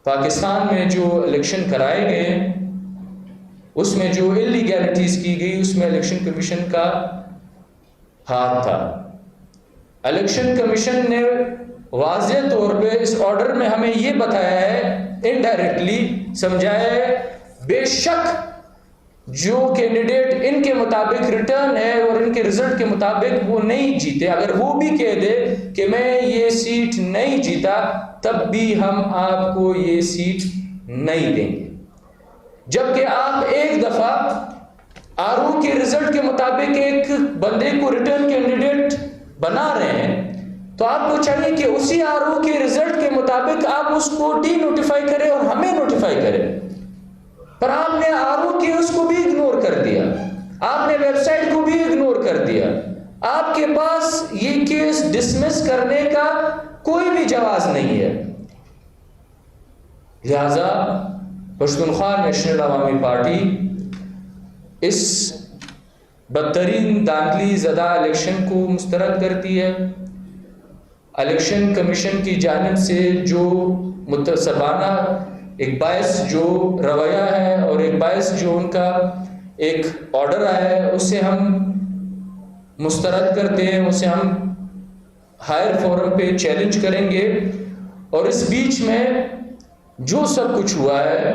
پاکستان میں جو الیکشن کرائے گئے اس میں جو انلیگیلٹیز کی گئی اس میں الیکشن کمیشن کا ہاتھ تھا۔ الیکشن کمیشن نے واضح طور پہ اس آرڈر میں ہمیں یہ بتایا ہے، انڈائریکٹلی سمجھایا ہے، بے شک جو کینڈیڈیٹ ان کے مطابق ریٹرن ہے اور ان کے رزلٹ کے مطابق وہ نہیں جیتے، اگر وہ بھی کہہ دے کہ میں یہ سیٹ نہیں جیتا تب بھی ہم آپ کو یہ سیٹ نہیں دیں گے۔ جبکہ آپ ایک دفعہ آر او کے رزلٹ کے مطابق ایک بندے کو ریٹرن کینڈیڈیٹ بنا رہے ہیں تو آپ کو چاہیے کہ اسی آر او کے رزلٹ کے مطابق آپ اس کو ڈی نوٹیفائی کریں اور ہمیں نوٹیفائی کریں، پر آپ نے آر او کے اس کو بھی اگنور کر دیا، آپ نے ویب سائٹ کو بھی اگنور کر دیا، آپ کے پاس یہ کیس ڈسمس کرنے کا کوئی بھی جواز نہیں ہے۔ لہذا پشتونخوا نیشنل عوامی پارٹی اس بدترین دھاندلی زدہ الیکشن کو مسترد کرتی ہے۔ الیکشن کمیشن کی جانب سے جو متعصبانہ ایک باعث جو رویہ ہے اور ایک باعث جو ان کا ایک آرڈر آیا ہے اسے ہم مسترد کرتے ہیں، اسے ہم ہائر فورم پہ چیلنج کریں گے، اور اس بیچ میں جو سب کچھ ہوا ہے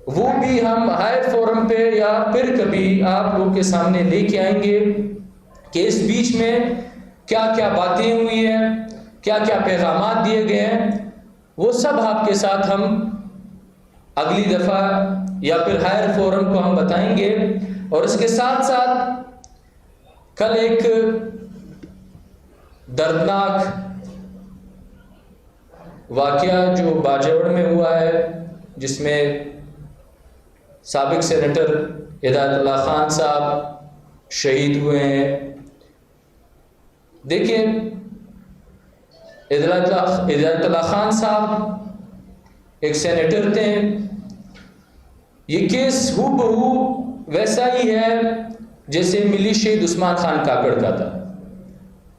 وہ بھی ہم ہائر فورم پہ یا پھر کبھی آپ لوگ کے سامنے لے کے آئیں گے کہ اس بیچ میں کیا کیا باتیں ہوئی ہیں، کیا کیا پیغامات دیے گئے ہیں، وہ سب آپ کے ساتھ ہم اگلی دفعہ یا پھر ہائر فورم کو ہم بتائیں گے۔ اور اس کے ساتھ ساتھ کل ایک دردناک واقعہ جو باجوڑ میں ہوا ہے جس میں سابق سینیٹر ہدایت اللہ خان صاحب شہید ہوئے ہیں۔ دیکھیں ہدایت اللہ خان صاحب ایک سینیٹر تھے، یہ کیس ہو بہو ویسا ہی ہے جیسے ملی شہید عثمان خان کاکڑ کا تھا۔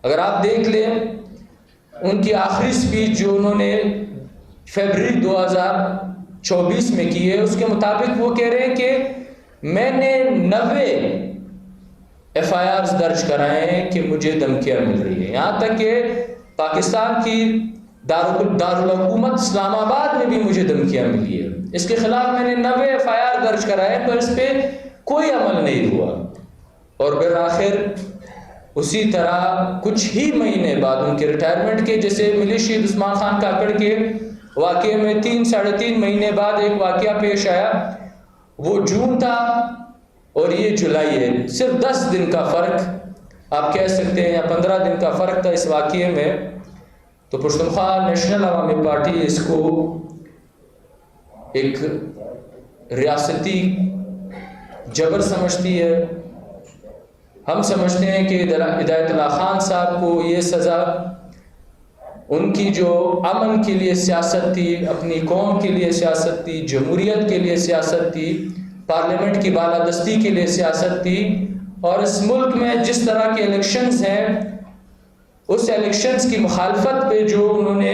اگر آپ دیکھ لیں ان کی آخری سپیچ جو انہوں نے فیبرری 2024 میں کی ہے اس کے مطابق وہ کہہ رہے ہیں کہ میں نے 90 ایف آئی آرز درج کرائے ہیں کہ مجھے دھمکیاں مل رہی ہیں، یہاں تک کہ پاکستان کی دارالحکومت اسلام آباد میں بھی مجھے دھمکیاں ملی ہے، اس کے خلاف میں نے 90 ایف آئی آر درج کرائے پر اس پہ کوئی عمل نہیں ہوا۔ اور بالآخر اسی طرح کچھ ہی مہینے بعد ان کے ریٹائرمنٹ کے، جیسے ملی شہید عثمان خان کاکڑ کے واقعے میں 3-3.5 مہینے بعد ایک واقعہ پیش آیا، وہ جون تھا اور یہ جولائی ہے، صرف 10 دن کا فرق آپ کہہ سکتے ہیں یا 15 دن کا فرق تھا اس واقعے میں۔ تو پشتونخوا نیشنل عوامی پارٹی اس کو ایک ریاستی جبر سمجھتی ہے۔ ہم سمجھتے ہیں کہ ہدایت اللہ خان صاحب کو یہ سزا ان کی جو امن کے لیے سیاست تھی، اپنی قوم کے لیے سیاست تھی، جمہوریت کے لیے سیاست تھی، پارلیمنٹ کی بالادستی کے لیے سیاست تھی، اور اس ملک میں جس طرح کے الیکشنز ہیں اس الیکشنز کی مخالفت پہ جو انہوں نے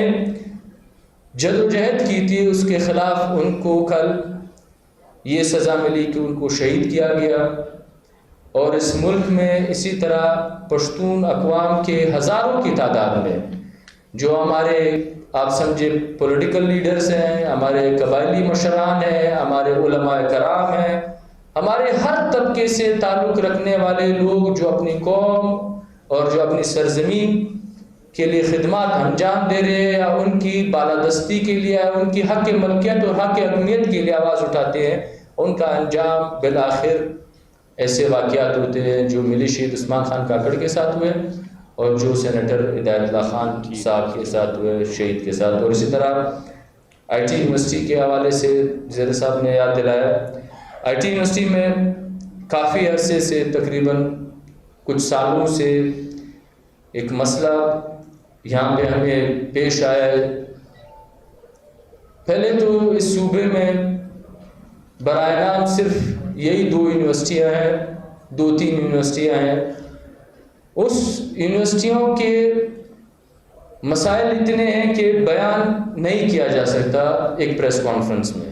جدوجہد کی تھی اس کے خلاف ان کو کل یہ سزا ملی کہ ان کو شہید کیا گیا۔ اور اس ملک میں اسی طرح پشتون اقوام کے ہزاروں کی تعداد میں جو ہمارے آپ سمجھے پولیٹیکل لیڈرز ہیں، ہمارے قبائلی مشران ہیں، ہمارے علماء کرام ہیں، ہمارے ہر طبقے سے تعلق رکھنے والے لوگ جو اپنی قوم اور جو اپنی سرزمین کے لیے خدمات انجام دے رہے ہیں یا ان کی بالادستی کے لیے، ان کی حق ملکیت اور حق اہمیت کے لیے آواز اٹھاتے ہیں، ان کا انجام بالآخر ایسے واقعات ہوتے ہیں جو ملی شہید عثمان خان کاکڑ کے ساتھ ہوئے اور جو سینیٹر ہدایت اللہ خان صاحب کے ساتھ ہوئے، شہید کے ساتھ۔ اور اسی طرح آئی ٹی یونیورسٹی کے حوالے سے زیر صاحب نے یاد دلایا، آئی ٹی یونیورسٹی میں کافی عرصے سے تقریباً کچھ سالوں سے ایک مسئلہ یہاں پہ ہمیں پیش آیا ہے۔ پہلے تو اس صوبے میں برائے نام صرف یہی 2 یونیورسٹیاں ہیں، 2-3 یونیورسٹیاں ہیں، اس یونیورسٹیوں کے مسائل اتنے ہیں کہ بیان نہیں کیا جا سکتا ایک پریس کانفرنس میں۔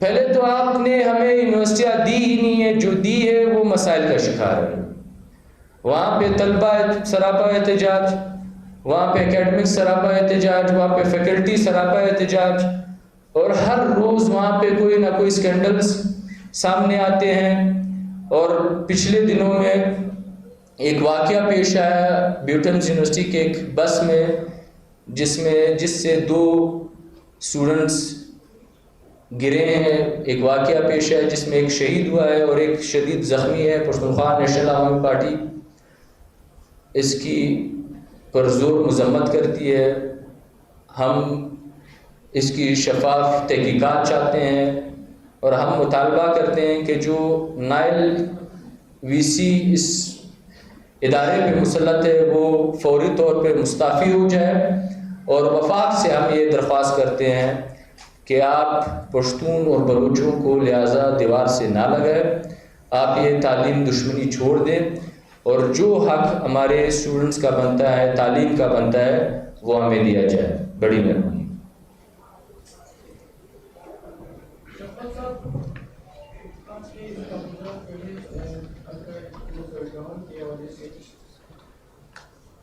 پہلے تو آپ نے ہمیں یونیورسٹیاں دی ہی نہیں ہے، جو دی ہے وہ مسائل کا شکار ہے۔ وہاں پہ طلبہ سراپا احتجاج، وہاں پہ اکیڈمک سراپا احتجاج، وہاں پہ فیکلٹی سراپا احتجاج، اور ہر روز وہاں پہ کوئی نہ کوئی سکینڈلز سامنے آتے ہیں۔ اور پچھلے دنوں میں ایک واقعہ پیش آیا بیوٹنز یونیورسٹی کے ایک بس میں، جس سے 2 اسٹوڈنٹس گرے ہیں۔ ایک واقعہ پیش ہے جس میں ایک شہید ہوا ہے اور ایک شدید زخمی ہے۔ پختونخوا نیشنل عوامی پارٹی اس کی پرزور مذمت کرتی ہے۔ ہم اس کی شفاف تحقیقات چاہتے ہیں، اور ہم مطالبہ کرتے ہیں کہ جو نائل وی سی اس ادارے پہ مسلط ہے وہ فوری طور پہ مستعفی ہو جائے، اور وفاق سے ہم یہ درخواست کرتے ہیں کہ آپ پشتون اور بلوچوں کو لہٰذا دیوار سے نہ لگائیں، آپ یہ تعلیم دشمنی چھوڑ دیں، اور جو حق ہمارے اسٹوڈنٹس کا بنتا ہے، تعلیم کا بنتا ہے، وہ ہمیں دیا جائے۔ بڑی مہربانی۔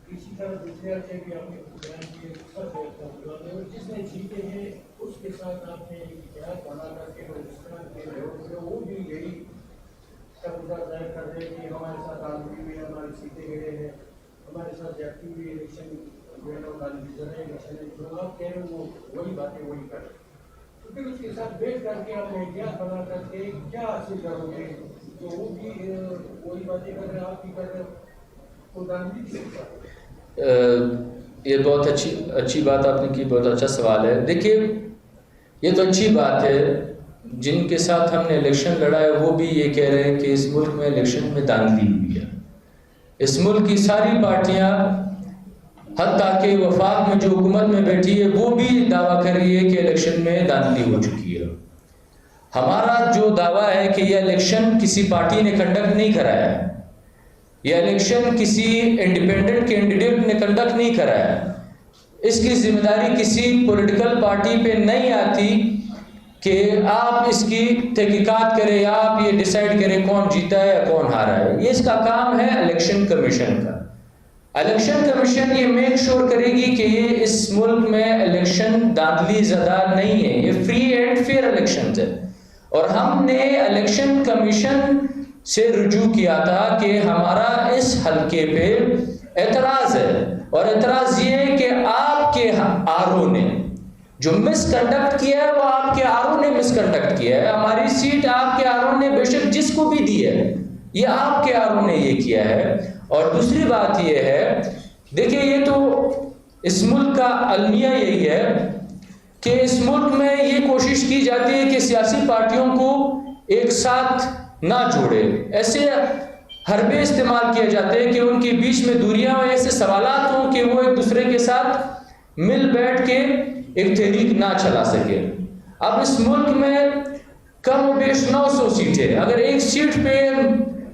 اسی طرح دوسرے عرصے بھی آپ نے بیان کیے جس نے جیتے ہیں اس کے ساتھ آپ نے اتحاد بنا کر کے ہندوستان کے لوگ وہ بھی یہی تقاضا ظاہر کر رہے ہیں کہ ہمارے ساتھ آدمی بھی ہماری سیٹیں گئے ہیں، ہمارے ساتھ جاتی ہوئی الیکشن جو ہے نا الیکشن ہے، جو آپ کہہ رہے ہیں وہ وہی باتیں وہی کر رہے ہیں، تو پھر اس کے ساتھ بیٹھ کر کے آپ نے اتحاد بنا کر کے کیا حاصل کرو گے؟ تو وہ بھی وہی باتیں کر رہے ہیں، آپ بھی کر رہے ہیں، یہ بہت اچھی بات آپ نے کی، بہت اچھا سوال ہے۔ دیکھیے یہ تو اچھی بات ہے، جن کے ساتھ ہم نے الیکشن لڑا ہے وہ بھی یہ کہہ رہے ہیں کہ اس ملک میں الیکشن میں دھاندلی ہوئی ہے۔ اس ملک کی ساری پارٹیاں، حتیٰ کہ وفاق میں جو حکومت میں بیٹھی ہے وہ بھی دعویٰ کر رہی ہے کہ الیکشن میں دھاندلی ہو چکی ہے۔ ہمارا جو دعویٰ ہے کہ یہ الیکشن کسی پارٹی نے کنڈکٹ نہیں کرایا ہے، یہ الیکشن کسی انڈیپینڈنٹ کینڈیڈیٹ نے کنڈکٹ نہیں کرایا، اس کی ذمہ داری کسی پولیٹیکل پارٹی پہ نہیں آتی کہ آپ اس کی تحقیقات کریں یا آپ یہ ڈیسائیڈ کریں کون جیتا ہے یا کون ہارا ہے۔ یہ اس کا کام ہے الیکشن کمیشن کا۔ الیکشن کمیشن یہ میک شور کرے گی کہ یہ اس ملک میں الیکشن دھاندلی زدہ نہیں ہے، یہ فری اینڈ فیئر الیکشنز ہے۔ اور ہم نے الیکشن کمیشن سے رجوع کیا تھا کہ ہمارا اس حلقے پہ اعتراض ہے، اور اعتراض یہ ہے کہ آپ کے آر او نے جو مس کنڈکٹ کیا ہے وہ آپ کے آر او نے مس کنڈکٹ کیا ہے۔ ہماری سیٹ آپ کے آر او نے بے شک جس کو بھی دی ہے، یہ آپ کے آر او نے یہ کیا ہے۔ اور دوسری بات یہ ہے، دیکھیں یہ تو اس ملک کا المیہ یہی ہے کہ اس ملک میں یہ کوشش کی جاتی ہے کہ سیاسی پارٹیوں کو ایک ساتھ نہ جوڑے، ایسے حربے استعمال کیے جاتے ہیں کہ ان کے بیچ میں دوریاں ہوں، ایسے سوالات ہوں کہ وہ ایک دوسرے کے ساتھ مل بیٹھ کے ایک تحریک نہ چلا سکے۔ اب اس ملک میں کم و بیش 900 سیٹیں، اگر ایک سیٹ پہ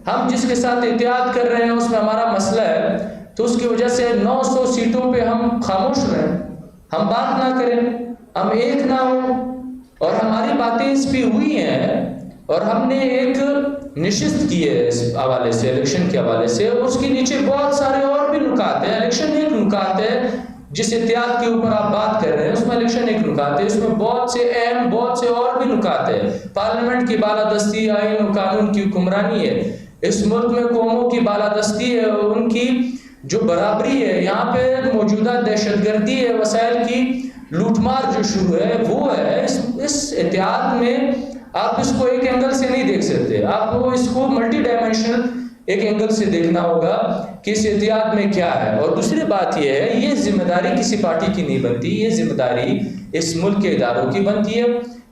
ہم جس کے ساتھ اتحاد کر رہے ہیں اس میں ہمارا مسئلہ ہے، تو اس کی وجہ سے 900 سیٹوں پہ ہم خاموش رہیں، ہم بات نہ کریں، ہم ایک نہ ہوں، اور ہماری باتیں اس پہ ہوئی ہیں، اور ہم نے ایک نشست کی ہے اس حوالے سے، الیکشن کے حوالے سے، اس کے نیچے بہت سارے اور بھی نکات ہیں۔ الیکشن ایک نکات ہے، جس اتحاد کے اوپر آپ بات کر رہے ہیں اس میں الیکشن ایک نکات ہے، اس میں بہت سے اہم بہت سے اور بھی نکات ہیں۔ پارلیمنٹ کی بالادستی، آئین و قانون کی حکمرانی ہے، اس ملک میں قوموں کی بالادستی ہے، ان کی جو برابری ہے، یہاں پہ موجودہ دہشت گردی ہے، وسائل کی لوٹ مار جو شروع ہے وہ ہے۔ اس اتحاد میں آپ اس کو ایک اینگل سے نہیں دیکھ سکتے، آپ کو اس کو ملٹی ڈائمینشنل ایک اینگل سے دیکھنا ہوگا کہ اس اتحاد میں کیا ہے۔ اور دوسری بات یہ ہے، یہ ذمہ داری کسی پارٹی کی نہیں بنتی، یہ ذمہ داری اس ملک کے اداروں کی بنتی ہے۔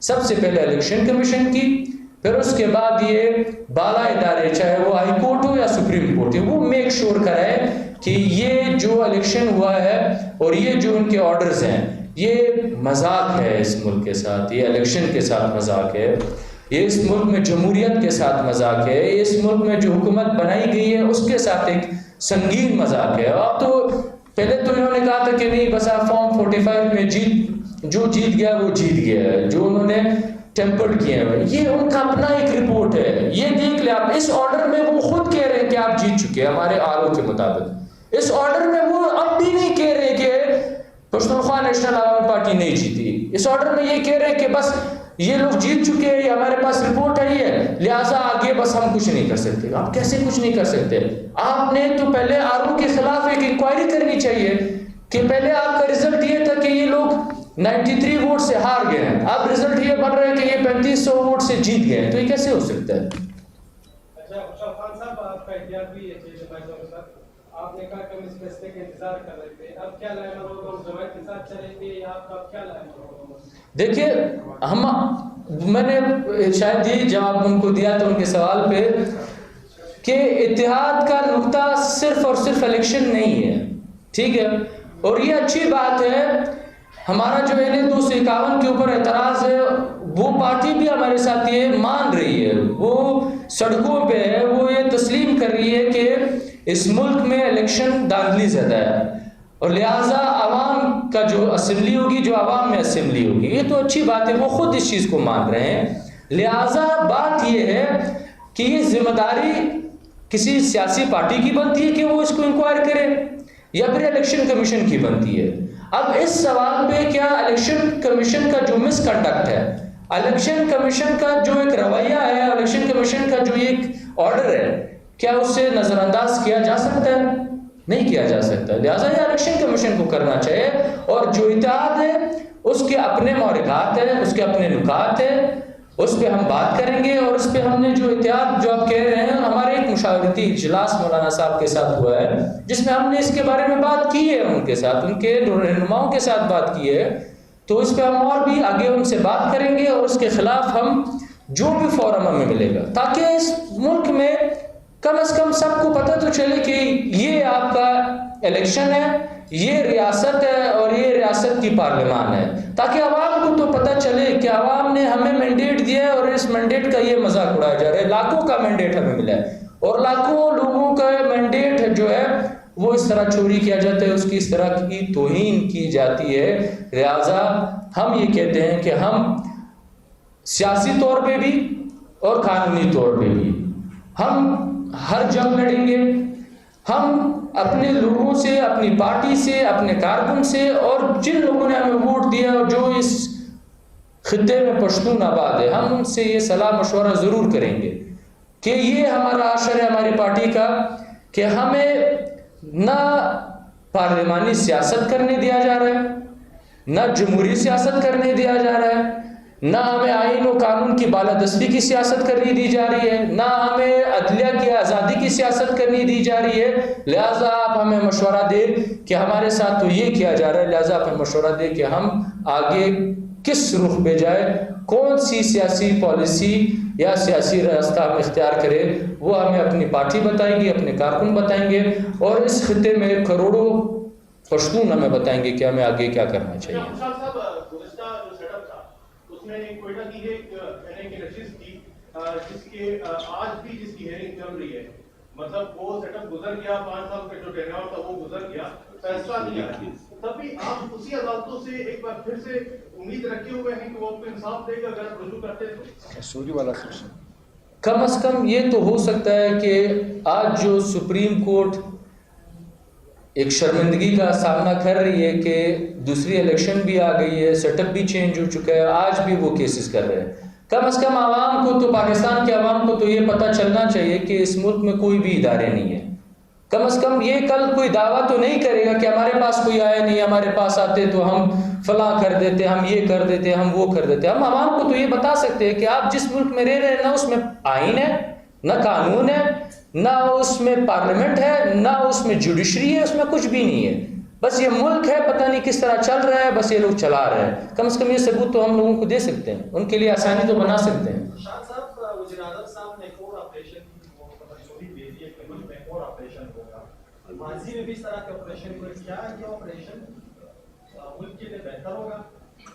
سب سے پہلے الیکشن کمیشن کی، پھر اس کے بعد یہ بالا ادارے، چاہے وہ ہائی کورٹ ہو یا سپریم کورٹ ہو، وہ میک شور کرائے کہ یہ جو الیکشن ہوا ہے اور یہ جو ان کے آرڈرز ہیں، یہ مذاق ہے اس ملک کے ساتھ، یہ الیکشن کے ساتھ مذاق ہے، یہ اس ملک میں جمہوریت کے ساتھ مذاق ہے، یہ اس ملک میں جو حکومت بنائی گئی ہے اس کے ساتھ ایک سنگین مذاق ہے۔ اب تو پہلے تو انہوں نے کہا تھا کہ نہیں بس آپ فارم 45 میں جو جیت گیا وہ جیت گیا ہے، جو انہوں نے ٹیمپرڈ کیے ہیں، یہ ان کا اپنا ایک رپورٹ ہے، یہ دیکھ لیں آپ۔ اس آرڈر میں وہ خود کہہ رہے ہیں کہ آپ جیت چکے ہیں ہمارے آرو کے مطابق۔ اس آرڈر میں وہ اب بھی نہیں کہہ رہے کہ پشتونخوا نیشنل عوامی پارٹی نہیں جیتی، اس آرڈر میں یہ کہہ رہے ہیں کہ بس یہ لوگ جیت چکے ہیں، یہ ہمارے پاس رپورٹ ہے یہ، لہٰذا آگے بس ہم کچھ نہیں کر سکتے۔ آپ کیسے کچھ نہیں کر سکتے؟ آپ نے تو پہلے آرو کے خلاف ایک انکوائری کرنی چاہیے کہ پہلے آپ کا رزلٹ یہ تھا کہ یہ لوگ 93 ووٹ سے ہار گئے ہیں، اب رزلٹ یہ بن رہا ہے کہ یہ 3500 ووٹ سے جیت گئے ہیں، تو یہ کیسے ہو سکتا ہے؟ اچھا خوشحال خان صاحب، آپ کا احتیاط بھی ہے، آپ نے کہا کہ ہم اس فیصلے کا انتظار کر رہے تھے، اب کیا لائے عمل ہوگا؟ اس جماعت کے ساتھ چلیں گے یا آپ کا کیا لائے عمل ہوگا؟ دیکھیے میں نے شاید یہ جواب ان کو دیا تھا ان کے سوال پہ کہ اتحاد کا نقطہ صرف اور صرف الیکشن نہیں ہے، ٹھیک ہے، اور یہ اچھی بات ہے۔ ہمارا جو NA 251 کے اوپر اعتراض ہے وہ پارٹی بھی ہمارے ساتھ یہ مان رہی ہے، وہ سڑکوں پہ ہے، وہ یہ تسلیم کر رہی ہے کہ اس ملک میں الیکشن دھاندلی زدہ ہے، اور لہٰذا عوام کا جو اسمبلی ہوگی، جو عوام میں اسمبلی ہوگی، یہ تو اچھی بات ہے، وہ خود اس چیز کو مان رہے ہیں۔ لہٰذا بات یہ ہے کہ یہ ذمہ داری کسی سیاسی پارٹی کی بنتی ہے کہ وہ اس کو انکوائر کرے، یا پھر الیکشن کمیشن کی بنتی ہے۔ اب اس سوال پہ کیا الیکشن کمیشن کا جو مس کنڈکٹ ہے، الیکشن کمیشن کا جو ایک رویہ ہے، الیکشن کمیشن کا جو ایک آرڈر ہے، کیا اس سے نظر انداز کیا جا سکتا ہے؟ نہیں کیا جا سکتا، لہٰذا یہ الیکشن کمیشن کو کرنا چاہیے، اور جو اتحاد ہے اس کے اپنے محرکات ہیں، اس کے اپنے نکات ہیں، اس پہ ہم بات کریں گے، اور اس پہ ہم نے جو اتحاد جو آپ کہہ رہے ہیں، ہمارے ایک مشاورتی اجلاس مولانا صاحب کے ساتھ ہوا ہے جس میں ہم نے اس کے بارے میں بات کی ہے، ان کے ساتھ، ان کے رہنماؤں کے ساتھ بات کی ہے، تو اس پہ ہم اور بھی آگے ان سے بات کریں گے، اور اس کے خلاف ہم جو بھی فورم ہمیں ملے گا، تاکہ اس ملک میں کم از کم سب کو پتہ تو چلے کہ یہ آپ کا الیکشن ہے، یہ ریاست ہے، اور یہ ریاست کی پارلیمان ہے، تاکہ عوام کو تو پتہ چلے کہ عوام نے ہمیں مینڈیٹ دیا ہے، اور اس مینڈیٹ کا یہ مذاق اڑایا جا رہا ہے۔ لاکھوں کا مینڈیٹ ہمیں ملا ہے، اور لاکھوں لوگوں کا مینڈیٹ جو ہے وہ اس طرح چوری کیا جاتا ہے، اس کی اس طرح کی توہین کی جاتی ہے۔ لہٰذا ہم یہ کہتے ہیں کہ ہم سیاسی طور پہ بھی اور قانونی طور پہ بھی ہم ہر جنگ لڑیں گے، ہم اپنے لوگوں سے، اپنی پارٹی سے، اپنے کارکن سے، اور جن لوگوں نے ہمیں ووٹ دیا اور جو اس خطے میں پشتون آباد ہے، ہم ان سے یہ صلاح مشورہ ضرور کریں گے کہ یہ ہمارا عاشر ہے ہماری پارٹی کا کہ ہمیں نہ پارلیمانی سیاست کرنے دیا جا رہا ہے، نہ جمہوری سیاست کرنے دیا جا رہا ہے، نہ ہمیں آئین و قانون کی بالادستی کی سیاست کرنی دی جا رہی ہے، نہ ہمیں عدلیہ کی آزادی کی سیاست کرنی دی جا رہی ہے۔ لہٰذا آپ ہمیں مشورہ دیں کہ ہمارے ساتھ تو یہ کیا جا رہا ہے، لہٰذا آپ ہمیں مشورہ دیں کہ ہم آگے کس رخ پہ جائے، کون سی سیاسی پالیسی یا سیاسی راستہ ہم اختیار کریں، وہ ہمیں اپنی پارٹی بتائیں گی، اپنے کارکن بتائیں گے، اور اس خطے میں کروڑوں پشتون ہمیں بتائیں گے کہ ہمیں آگے کیا کرنا چاہیے۔ کوئٹہ کی ایک NA کی نشست تھی جس کے آج بھی جس کی ہیئرنگ چل رہی ہے، مطلب وہ سیٹ اپ گزر گیا، 5 سال کا جو ٹینیور تھا وہ گزر گیا، فیصلہ نہیں آیا، تب بھی آپ اسی عدالتوں سے ایک بار پھر سے امید رکھے ہوئے ہیں کہ وہ آپ کو انصاف دے گا اگر آپ رجوع کرتے تو؟ سوری والا سیکشن کم از کم یہ تو ہو سکتا ہے کہ آج جو سپریم کورٹ ایک شرمندگی کا سامنا کر رہی ہے کہ دوسری الیکشن بھی آ گئی ہے، سیٹ اپ بھی چینج ہو چکا ہے، آج بھی وہ کیسز کر رہے ہیں، کم از کم عوام کو تو، پاکستان کے عوام کو تو یہ پتہ چلنا چاہیے کہ اس ملک میں کوئی بھی ادارے نہیں ہیں۔ کم از کم یہ کل کوئی دعویٰ تو نہیں کرے گا کہ ہمارے پاس کوئی آیا نہیں، ہمارے پاس آتے تو ہم فلاں کر دیتے، ہم یہ کر دیتے، ہم وہ کر دیتے۔ ہم عوام کو تو یہ بتا سکتے ہیں کہ آپ جس ملک میں رہ رہے ہیں، نہ اس میں آئین ہے، نہ قانون ہے، نہ اس میں پارلیمنٹ ہے، نہ اس میں جوڈیشری ہے، اس میں کچھ بھی نہیں ہے، بس یہ ملک ہے، پتہ نہیں کس طرح چل رہا ہے، بس یہ لوگ چلا رہے ہیں۔ کم از کم یہ ثبوت تو ہم لوگوں کو دے سکتے ہیں، ان کے لیے آسانی تو بنا سکتے ہیں۔ شاہ صاحب، وزیر اعظم صاحب نے ایک اور آپریشن دے دی ہے کہ ملک میں ایک اور آپریشن ہوگا، ماضی میں بھی اس طرح کے آپریشن ہوئے، کیا یہ آپریشن ملک کے لیے بہتر ہوگا؟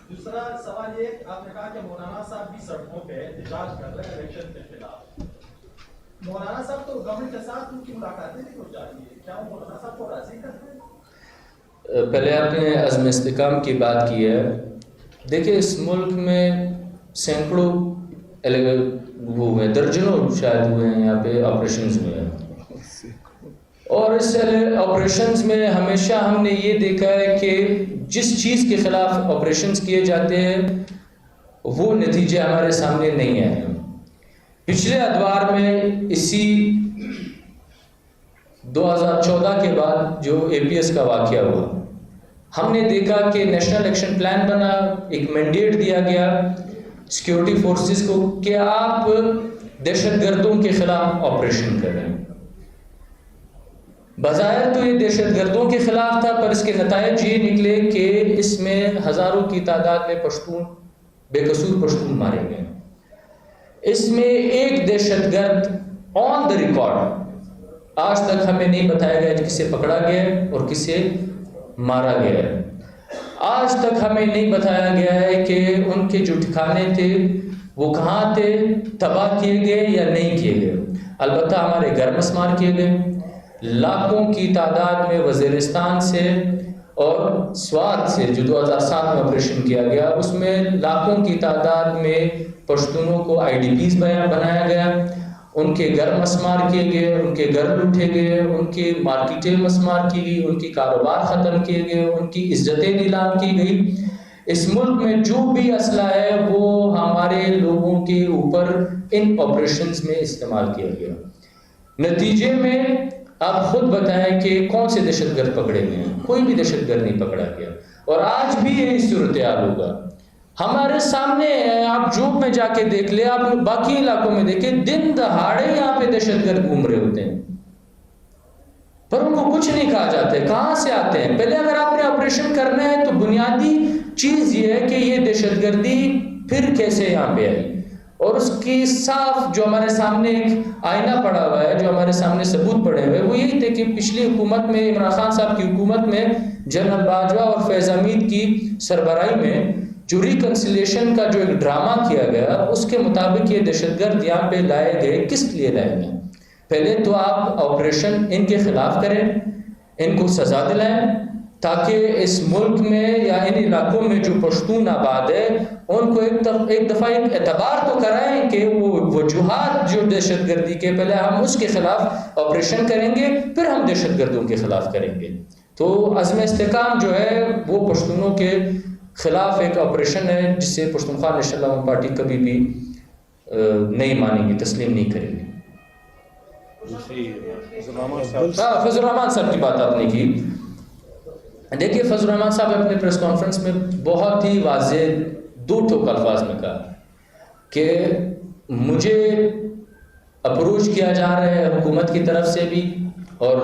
دوسرا سوال یہ، آپ نے کہا کہ مولانا صاحب بھی سڑکوں پہ احتجاج کر رہے ہیں الیکشن کے خلاف، مولانا صاحب تو گورنمنٹ کے ساتھ ان کی ملاقاتیں بھی ہو جاتی ہے، کیا وہ مولانا صاحب کو راضی کرتے ہیں؟ پہلے آپ نے عزم استحکام کی بات کی ہے. دیکھیے اس ملک میں سینکڑوں وہ ہوئے ہیں، درجنوں شاید ہوئے ہیں یہاں پہ آپریشنز ہوئے ہیں، اور اس آپریشنز میں ہمیشہ ہم نے یہ دیکھا ہے کہ جس چیز کے خلاف آپریشنز کیے جاتے ہیں وہ نتیجے ہمارے سامنے نہیں آئے ہیں. پچھلے ادوار میں اسی 2014 کے بعد جو اے پی ایس کا واقعہ ہوا، ہم نے دیکھا کہ نیشنل ایکشن پلان بنا، ایک مینڈیٹ دیا گیا سیکیورٹی فورسز کو کہ آپ دہشت گردوں کے خلاف آپریشن کریں. بظاہر تو یہ دہشت گردوں کے خلاف تھا، پر اس کے نتائج یہ نکلے کہ اس میں ہزاروں کی تعداد میں پشتون، بے قصور پشتون مارے گئے. اس میں ایک دہشت گرد آن دا ریکارڈ آج تک ہمیں نہیں بتایا گیا کسے پکڑا گیا اور کسے مارا گیا ہے. آج تک ہمیں نہیں بتایا گیا ہے کہ ان کے جو ٹھکانے تھے وہ کہاں تھے، تباہ کیے گئے یا نہیں کیے گئے. البتہ ہمارے گھر مسمار کیے گئے. لاکھوں کی تعداد میں وزیرستان سے اور سوات سے جو 2007 میں آپریشن کیا گیا، اس میں لاکھوں کی تعداد میں پشتونوں کو آئی ڈی پیز بنایا گیا، ان کے گھر مسمار کیے گئے، ان کے گھر لوٹے گئے، ان کی مارکیٹیں مسمار کی گئی، ان کی کاروبار ختم کیے گئے، ان کی عزتیں نیلام کی گئی. اس ملک میں جو بھی اسلحہ ہے وہ ہمارے لوگوں کے اوپر ان آپریشنز میں استعمال کیا گیا. نتیجے میں آپ خود بتائیں کہ کون سے دہشت گرد پکڑے گئے ہیں؟ کوئی بھی دہشت گرد نہیں پکڑا گیا، اور آج بھی یہی صورتحال ہوگا. ہمارے سامنے آپ جوب میں جا کے دیکھ لیں، آپ باقی علاقوں میں دیکھیں، دن دہاڑے یہاں پہ دہشت گرد گھوم رہے ہوتے ہیں، پر ان کو کچھ نہیں کہا جاتا ہے. کہاں سے آتے ہیں؟ پہلے اگر آپ نے آپریشن کرنا ہے تو بنیادی چیز یہ ہے کہ یہ دہشت گردی پھر کیسے یہاں پہ آئی، اور اس کی صاف جو ہمارے سامنے ایک آئینہ پڑا ہوا ہے، جو ہمارے سامنے ثبوت پڑے ہوئے، وہ یہی تھے کہ پچھلی حکومت میں، عمران خان صاحب کی حکومت میں، جنرل باجوہ اور فیض حمید کی سربراہی میں جو ریکنسیلیشن کا جو ایک ڈرامہ کیا گیا، اس کے مطابق یہ دہشت گرد یہاں پہ لائے گئے. کس لیے لائے گئے؟ پہلے تو آپ آپریشن ان کے خلاف کریں، ان کو سزا دلائیں، تاکہ اس ملک میں یا ان علاقوں میں جو پشتون آباد ہے ان کو ایک دفعہ ایک اعتبار تو کرائیں کہ وہ وجوہات جو دہشت گردی کے، پہلے ہم اس کے خلاف آپریشن کریں گے، پھر ہم دہشت گردوں کے خلاف کریں گے. تو عزم استحکام جو ہے وہ پشتونوں کے خلاف ایک آپریشن ہے جس سے پشتونخوا نیشنل عوام پارٹی کبھی بھی نہیں مانیں گی، تسلیم نہیں کرے گی. فضل الرحمان صاحب کی بات آپ نے کی. دیکھیے فضل الرحمان صاحب اپنے پریس کانفرنس میں بہت ہی واضح 2 ٹوک الفاظ میں کہا کہ مجھے اپروچ کیا جا رہا ہے حکومت کی طرف سے بھی اور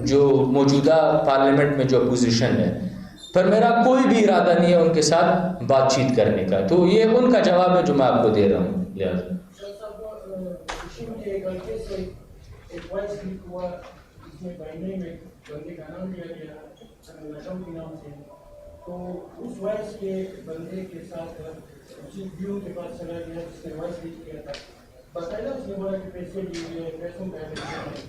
جو موجودہ پارلیمنٹ میں جو اپوزیشن ہے، پر میرا کوئی بھی ارادہ نہیں ہے ان کے ساتھ بات چیت کرنے کا. تو یہ ان کا جواب ہے جو میں آپ کو دے رہا ہوں. لہٰذا ایک وائس کلک ہوا جس میں بائنڈنگ میں بندے کا نام لیا گیا نظم کے نام سے. تو اس وائس کے بندے کے ساتھ ویو کے پاس چلا گیا جس نے وائس کلک کیا تھا. باقاعدہ اس نے بولا کہ پیسے لیے گئے، پیسوں کا الیکشن ہے.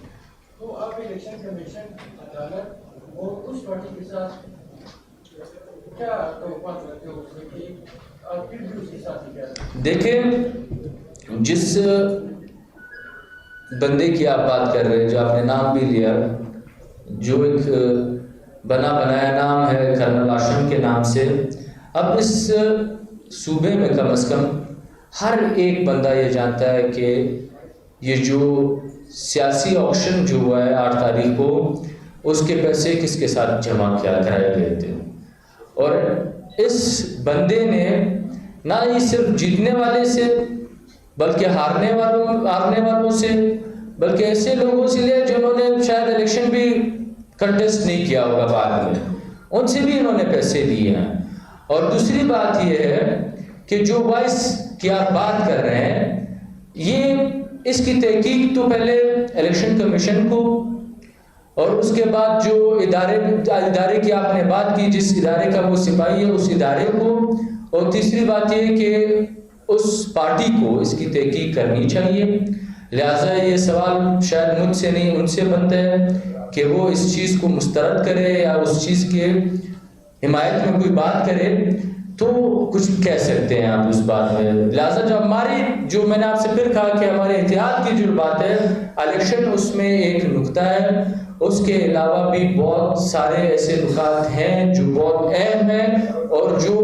تو آپ الیکشن کمیشن، عدالت اور اس پارٹی کے ساتھ کیا توقعات رکھتے ہو اس میں کہ آپ پھر بھی اس کے ساتھ ہی کیا؟ دیکھیں جس بندے کی آپ بات کر رہے ہیں، جو آپ نے نام بھی لیا، جو ایک بنا بنایا نام ہے کرنل ہاشم کے نام سے، اب اس صوبے میں کم از کم ہر ایک بندہ یہ جانتا ہے کہ یہ جو سیاسی آکشن جو ہوا ہے 8 تاریخ کو، اس کے پیسے کس کے ساتھ جمع کرائے گئے تھے. اور اس بندے نے نہ ہی صرف جیتنے والے سے بلکہ ہارنے والوں سے، بلکہ ایسے لوگوں سے لیا جنہوں نے شاید الیکشن بھی کنٹیسٹ نہیں کیا ہوگا بعد میں، ان سے بھی انہوں نے پیسے دیے ہیں. اور دوسری بات یہ ہے کہ جو وائس کی آپ بات کر رہے ہیں، یہ اس کی تحقیق تو پہلے الیکشن کمیشن کو، اور اس کے بعد جو ادارے کی آپ نے بات کی، جس ادارے کا وہ سپاہی ہے، اس ادارے کو، اور تیسری بات یہ کہ اس پارٹی کو اس کی تحقیق کرنی چاہیے. لہٰذا یہ سوال شاید مجھ سے نہیں ان سے بنتا ہے کہ وہ اس چیز کو مسترد کرے یا اس چیز کے حمایت میں کوئی بات کرے تو کچھ کہہ سکتے ہیں آپ اس بات میں. لہٰذا جو ہماری جو میں نے آپ سے پھر کہا کہ ہمارے احتیاط کی جو بات ہے الیکشن اس میں ایک نقطہ ہے، اس کے علاوہ بھی بہت سارے ایسے نکات ہیں جو بہت اہم ہیں اور جو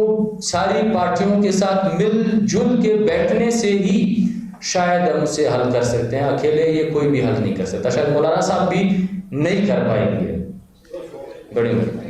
ساری پارٹیوں کے ساتھ مل جل کے بیٹھنے سے ہی شاید ہم اسے حل کر سکتے ہیں. اکیلے یہ کوئی بھی حل نہیں کر سکتا، شاید مولانا صاحب بھی نہیں کر پائیں گے. بڑی مہربانی.